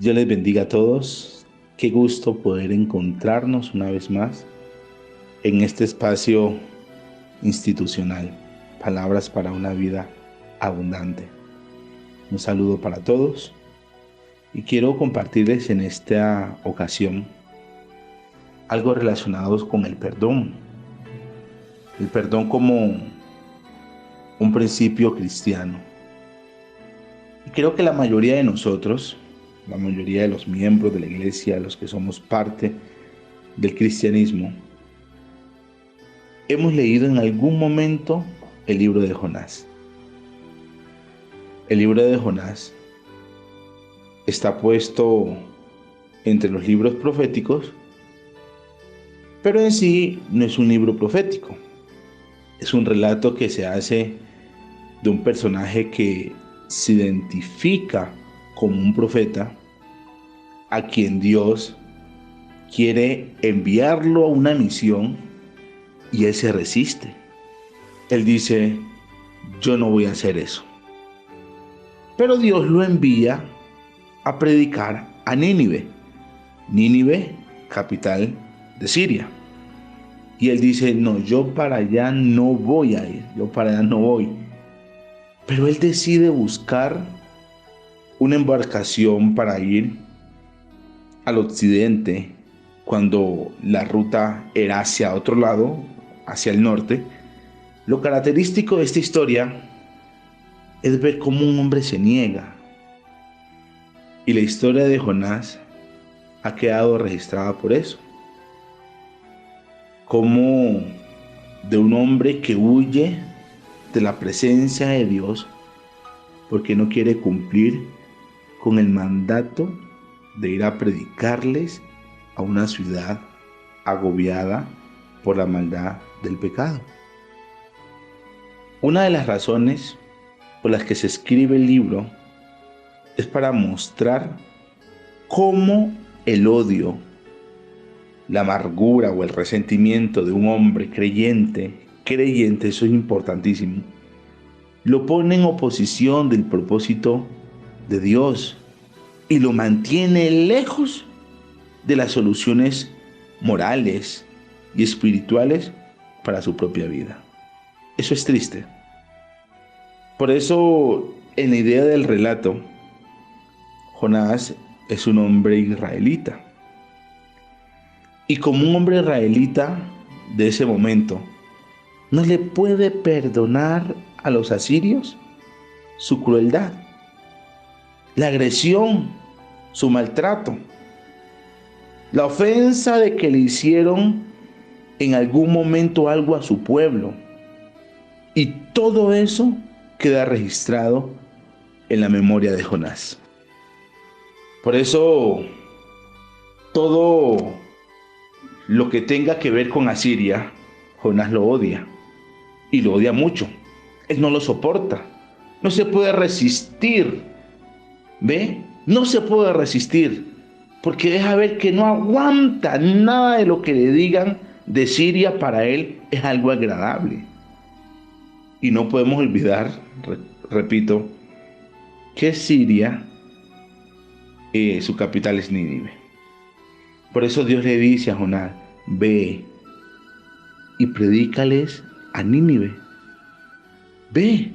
Dios les bendiga a todos. Qué gusto poder encontrarnos una vez más en este espacio institucional. Palabras para una vida abundante. Un saludo para todos y quiero compartirles en esta ocasión algo relacionado con el perdón. El perdón como un principio cristiano. Y creo que la mayoría de nosotros, la mayoría de los miembros de la iglesia, los que somos parte del cristianismo, hemos leído en algún momento el libro de Jonás. El libro de Jonás está puesto entre los libros proféticos, pero en sí no es un libro profético. Es un relato que se hace de un personaje que se identifica como un profeta a quien Dios quiere enviarlo a una misión y él se resiste. Él dice, yo no voy a hacer eso. Pero Dios lo envía a predicar a Nínive. Nínive, capital de Siria. Y él dice, no, yo para allá no voy a ir, yo para allá no voy. Pero él decide buscar una embarcación para ir al occidente, cuando la ruta era hacia otro lado, hacia el norte. Lo característico de esta historia es ver cómo un hombre se niega. Y la historia de Jonás ha quedado registrada por eso. Como de un hombre que huye de la presencia de Dios porque no quiere cumplir con el mandato de ir a predicarles a una ciudad agobiada por la maldad del pecado. Una de las razones por las que se escribe el libro es para mostrar cómo el odio, la amargura o el resentimiento de un hombre creyente, eso es importantísimo, lo pone en oposición del propósito de Dios y lo mantiene lejos de las soluciones morales y espirituales para su propia vida. Eso es triste. Por eso, en la idea del relato, Jonás es un hombre israelita. Y como un hombre israelita de ese momento, no le puede perdonar a los asirios su crueldad, la agresión, su maltrato, la ofensa de que le hicieron en algún momento algo a su pueblo. Y todo eso queda registrado en la memoria de Jonás. Por eso, todo lo que tenga que ver con Asiria, Jonás lo odia. Y lo odia mucho. Él no lo soporta. No se puede resistir. ¿Ve? No se puede resistir. Porque deja ver que no aguanta nada de lo que le digan de Siria. Para él es algo agradable. Y no podemos olvidar, repito, que Siria, su capital es Nínive. Por eso Dios le dice a Jonás, ve y predícales a Nínive. Ve.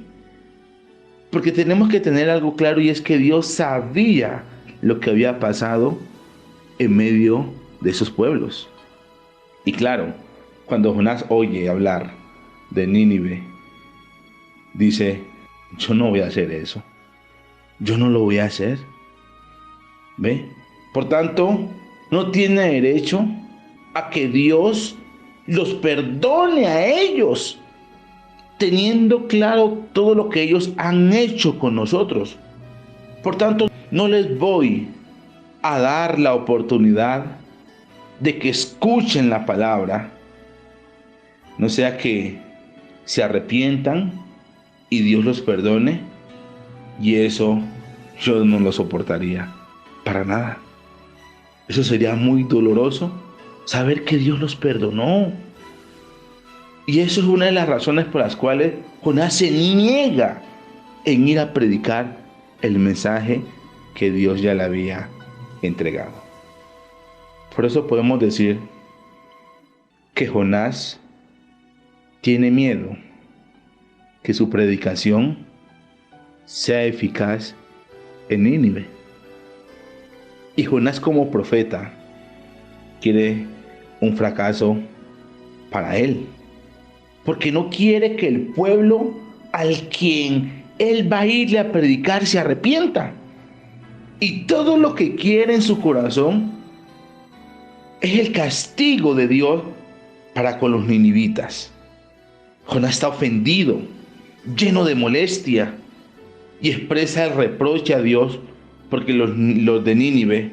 Porque tenemos que tener algo claro, y es que Dios sabía lo que había pasado en medio de esos pueblos. Y claro, cuando Jonás oye hablar de Nínive, dice, yo no voy a hacer eso. Yo no lo voy a hacer. ¿Ve? Por tanto, no tiene derecho a que Dios los perdone a ellos, teniendo claro todo lo que ellos han hecho con nosotros. Por tanto, no les voy a dar la oportunidad de que escuchen la palabra, no sea que se arrepientan y Dios los perdone, y eso yo no lo soportaría para nada. Eso sería muy doloroso, saber que Dios los perdonó. Y eso es una de las razones por las cuales Jonás se niega en ir a predicar el mensaje que Dios ya le había entregado. Por eso podemos decir que Jonás tiene miedo que su predicación sea eficaz en Nínive. Y Jonás como profeta quiere un fracaso para él, porque no quiere que el pueblo al quien él va a irle a predicar se arrepienta. Y todo lo que quiere en su corazón es el castigo de Dios para con los ninivitas. Jonás está ofendido, lleno de molestia, y expresa el reproche a Dios porque los de Nínive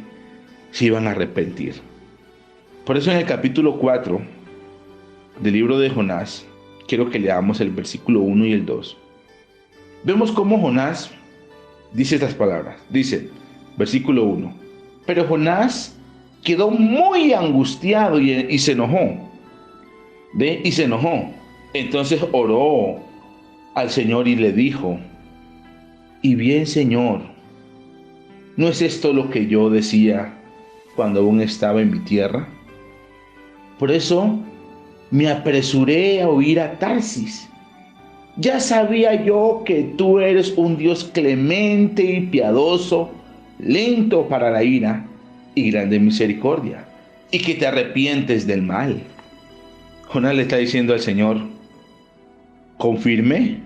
se iban a arrepentir. Por eso en el capítulo 4 del libro de Jonás, quiero que leamos el versículo 1 y el 2. Vemos cómo Jonás dice estas palabras. Dice, versículo 1. Pero Jonás quedó muy angustiado y se enojó. ¿Ve? Y se enojó. Entonces oró al Señor y le dijo, y bien, Señor, ¿no es esto lo que yo decía cuando aún estaba en mi tierra? Por eso me apresuré a huir a Tarsis. Ya sabía yo que tú eres un Dios clemente y piadoso, lento para la ira y grande en misericordia, y que te arrepientes del mal. Jonás le está diciendo al Señor, confirme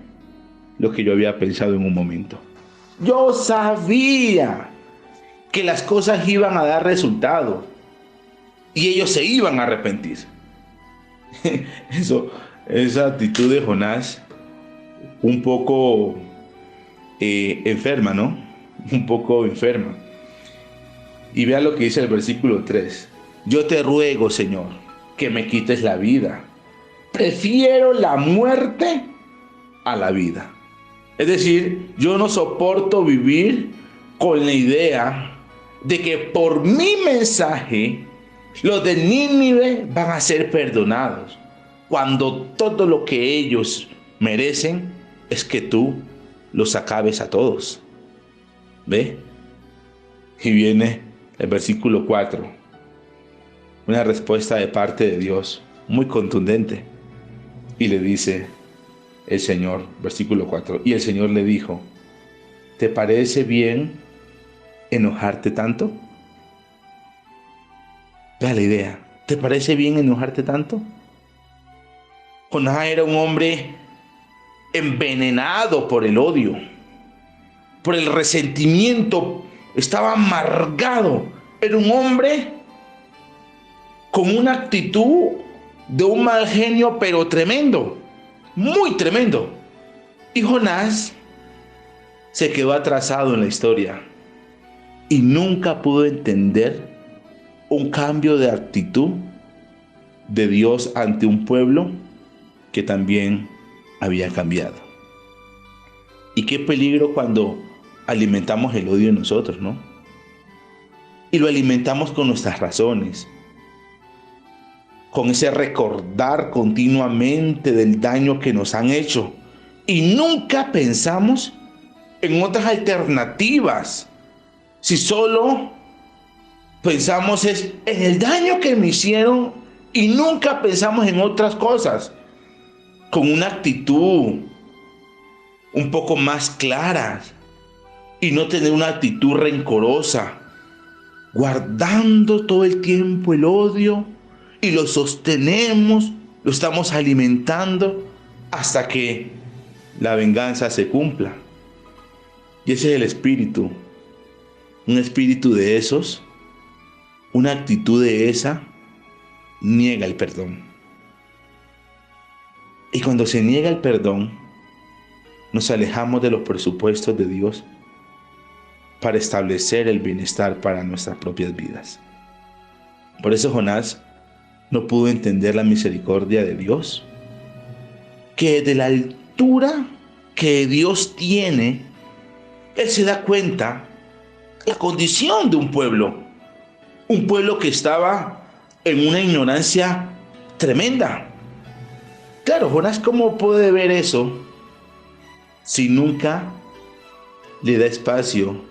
lo que yo había pensado en un momento. Yo sabía que las cosas iban a dar resultado y ellos se iban a arrepentir. Esa actitud de Jonás un poco enferma, ¿no? Un poco enferma. Y vea lo que dice el versículo 3. Yo te ruego, Señor, que me quites la vida. Prefiero la muerte a la vida. Es decir, yo no soporto vivir con la idea de que por mi mensaje los de Nínive van a ser perdonados, cuando todo lo que ellos merecen es que tú los acabes a todos. ¿Ve? Y viene el versículo 4, una respuesta de parte de Dios muy contundente, y le dice el Señor, versículo 4, y el Señor le dijo, ¿te parece bien enojarte tanto? Vea la idea, ¿te parece bien enojarte tanto? Jonás era un hombre envenenado por el odio, por el resentimiento, estaba amargado, era un hombre con una actitud de un mal genio, pero tremendo, muy tremendo. Y Jonás se quedó atrasado en la historia y nunca pudo entender un cambio de actitud de Dios ante un pueblo que también había cambiado. Y qué peligro cuando alimentamos el odio en nosotros, ¿no? Y lo alimentamos con nuestras razones, con ese recordar continuamente del daño que nos han hecho. Y nunca pensamos en otras alternativas. Si solo pensamos en el daño que me hicieron y nunca pensamos en otras cosas, con una actitud un poco más clara y no tener una actitud rencorosa, guardando todo el tiempo el odio y lo sostenemos, lo estamos alimentando hasta que la venganza se cumpla. Y ese es el espíritu, un espíritu de esos, una actitud de esa, niega el perdón. Y cuando se niega el perdón, nos alejamos de los presupuestos de Dios para establecer el bienestar para nuestras propias vidas. Por eso Jonás no pudo entender la misericordia de Dios, que de la altura que Dios tiene, él se da cuenta de la condición de un pueblo que estaba en una ignorancia tremenda. Claro, Jonás, ¿cómo puede ver eso si nunca le da espacio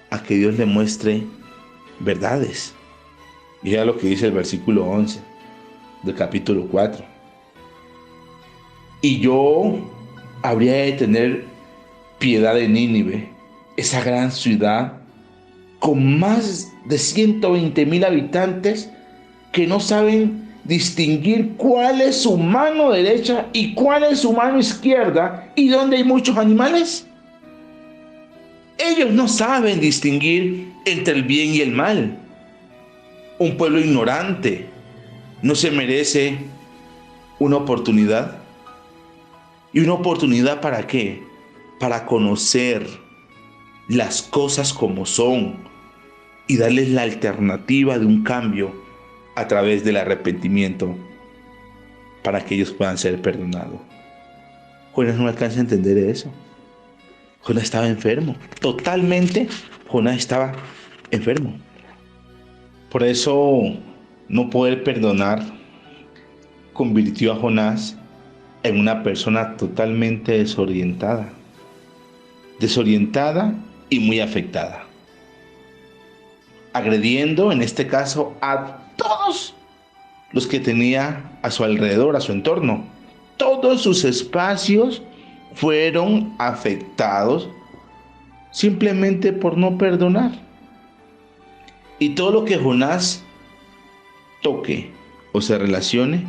a que Dios le muestre verdades. Y era lo que dice el versículo 11 del capítulo 4. Y yo habría de tener piedad de Nínive, esa gran ciudad con más de 120,000 habitantes que no saben distinguir cuál es su mano derecha y cuál es su mano izquierda y dónde hay muchos animales. Ellos no saben distinguir entre el bien y el mal. Un pueblo ignorante no se merece una oportunidad. ¿Y una oportunidad para qué? Para conocer las cosas como son y darles la alternativa de un cambio a través del arrepentimiento para que ellos puedan ser perdonados. Jonás no alcanza a entender eso. Jonás estaba enfermo. Totalmente, Jonás estaba enfermo. Por eso, no poder perdonar convirtió a Jonás en una persona totalmente desorientada y muy afectada, agrediendo en este caso a todos los que tenía a su alrededor, a su entorno. Todos sus espacios fueron afectados simplemente por no perdonar. Y todo lo que Jonás toque o se relacione,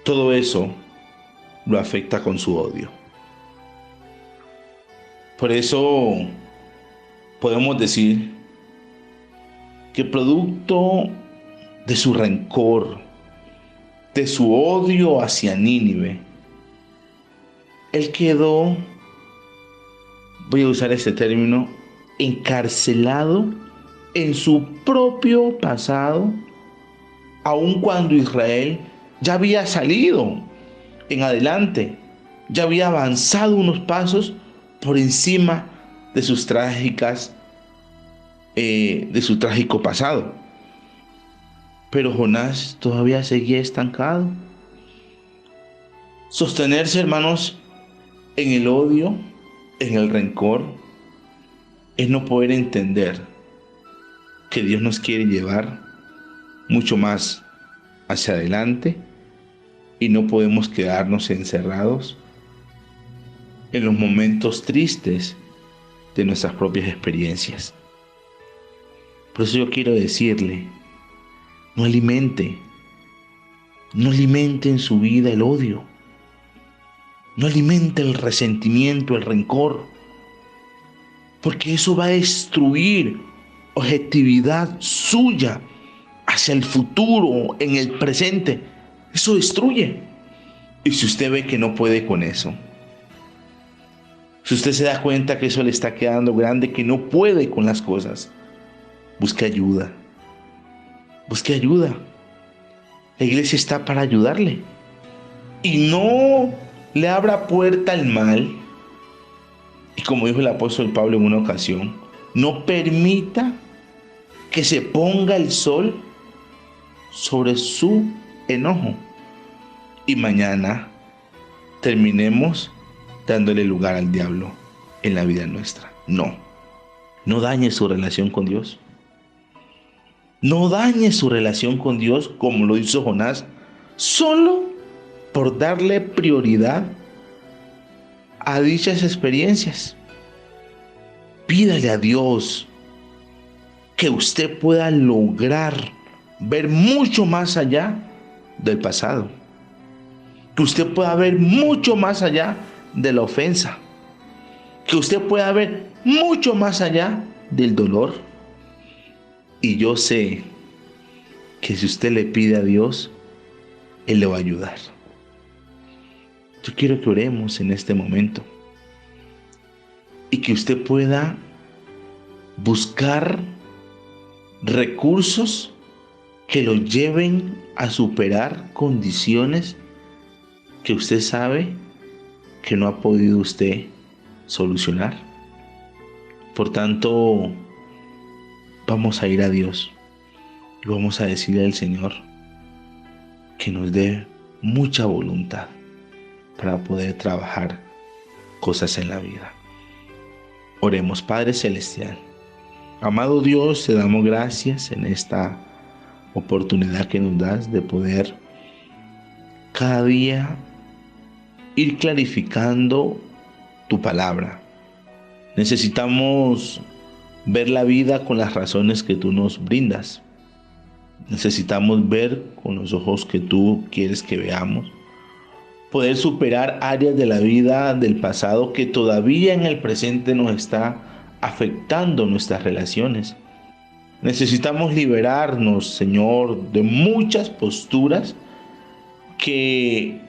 todo eso lo afecta con su odio. Por eso podemos decir que producto de su rencor, de su odio hacia Nínive, él quedó, voy a usar este término, encarcelado en su propio pasado, aun cuando Israel ya había salido en adelante, ya había avanzado unos pasos por encima de sus trágicas, de su trágico pasado. Pero Jonás todavía seguía estancado. Sostenerse, hermanos, en el odio, en el rencor, es no poder entender que Dios nos quiere llevar mucho más hacia adelante y no podemos quedarnos encerrados en los momentos tristes de nuestras propias experiencias. Por eso yo quiero decirle, no alimente en su vida el odio, no alimente el resentimiento, el rencor, porque eso va a destruir objetividad suya hacia el futuro, en el presente. Eso destruye. Y si usted ve que no puede con eso, si usted se da cuenta que eso le está quedando grande, que no puede con las cosas, busque ayuda. Busque ayuda. La iglesia está para ayudarle. Y no le abra puerta al mal. Y como dijo el apóstol Pablo en una ocasión, no permita que se ponga el sol sobre su enojo. Y mañana terminemos dándole lugar al diablo en la vida nuestra. No dañe su relación con Dios. No dañe su relación con Dios como lo hizo Jonás, solo por darle prioridad a dichas experiencias. Pídale a Dios que usted pueda lograr ver mucho más allá del pasado. Que usted pueda ver mucho más allá de la ofensa. Que usted pueda ver mucho más allá del dolor. Y yo sé que si usted le pide a Dios, Él le va a ayudar. Yo quiero que oremos en este momento y que usted pueda buscar recursos que lo lleven a superar condiciones que usted sabe que no ha podido usted solucionar. Por tanto, vamos a ir a Dios y vamos a decirle al Señor que nos dé mucha voluntad para poder trabajar cosas en la vida. Oremos. Padre Celestial, Amado Dios, te damos gracias en esta oportunidad que nos das de poder cada día ir clarificando tu palabra. Necesitamos ver la vida con las razones que tú nos brindas. Necesitamos ver con los ojos que tú quieres que veamos. Poder superar áreas de la vida del pasado que todavía en el presente nos está afectando nuestras relaciones. Necesitamos liberarnos, Señor, de muchas posturas que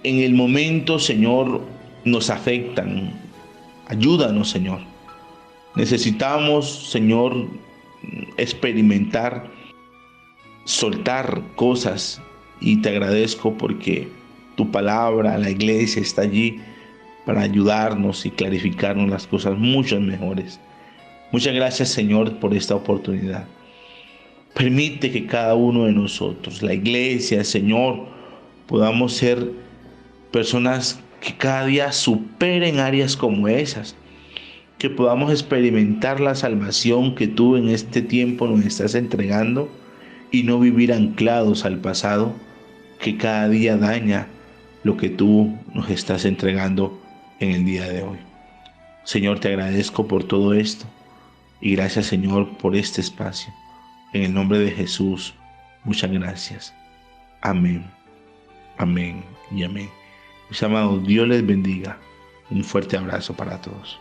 en el momento, Señor, nos afectan. Ayúdanos, Señor. Necesitamos, Señor, experimentar, soltar cosas, y te agradezco porque tu palabra, la iglesia está allí para ayudarnos y clarificarnos las cosas mucho mejores. Muchas gracias, Señor, por esta oportunidad. Permite que cada uno de nosotros, la iglesia, Señor, podamos ser personas que cada día superen áreas como esas, que podamos experimentar la salvación que tú en este tiempo nos estás entregando y no vivir anclados al pasado que cada día daña lo que tú nos estás entregando en el día de hoy. Señor, te agradezco por todo esto y gracias, Señor, por este espacio. En el nombre de Jesús, muchas gracias. Amén, amén y amén. Mis amados, Dios les bendiga. Un fuerte abrazo para todos.